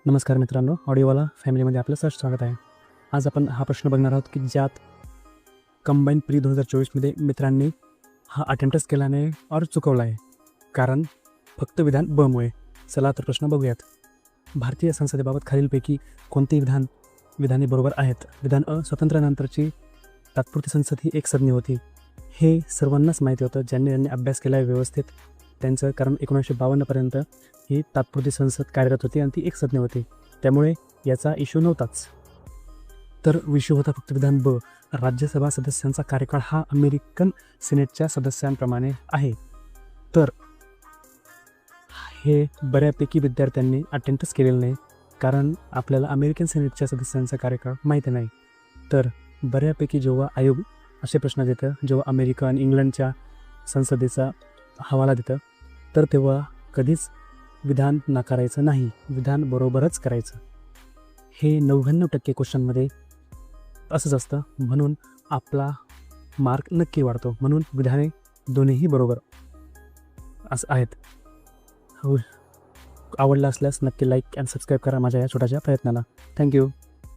नमस्कार मित्रांनो, ऑडिओवाला फॅमिलीमध्ये आपलं सहर्ष स्वागत आहे. आज आपण हा प्रश्न बघणार आहोत की ज्यात कंबाईन प्री 2024मध्ये मित्रांनी हा अटेम्प्टच केला नाही और चुकवला आहे, कारण फक्त विधान ब मुळे. चला तर प्रश्न बघूयात. भारतीय संसदेबाबत खालीलपैकी कोणती विधाने बरोबर आहेत? विधान अ, स्वातंत्र्यानंतरची तात्पुरती संसद ही एकसदनी होती. हे सर्वांनाच माहिती होतं, ज्यांनी अभ्यास केला आहे व्यवस्थित त्यांचं, कारण 1952पर्यंत ही तात्पुरती संसद कार्यरत होती आणि ती एकसदनी होती, त्यामुळे याचा इश्यू नव्हताच. तर इश्यू होता फक्त विधान ब, राज्यसभा सदस्यांचा कार्यकाळ हा अमेरिकन सिनेटच्या सदस्यांप्रमाणे आहे. तर हे बऱ्यापैकी विद्यार्थ्यांनी अटेम्प्टच केलेलं नाही, कारण आपल्याला अमेरिकन सिनेटच्या सदस्यांचा कार्यकाळ माहिती नाही. तर बऱ्यापैकी जेव्हा आयोग असे प्रश्न देतं, जेव्हा अमेरिका आणि इंग्लंडच्या संसदेचा हवाला देतं, तर तेव्हा कधीच विधान नाकारायचं नाही, विधान बरोबरच करायचं. हे 99% क्वेश्चनमध्ये असंच असतं, म्हणून आपला मार्क नक्की वाढतो. म्हणून विधाने दोन्हीही बरोबर असं आहेत. आवडलं असल्यास नक्की लाईक अँड सबस्क्राईब करा माझ्या या छोट्याशा प्रयत्नाला. थँक्यू.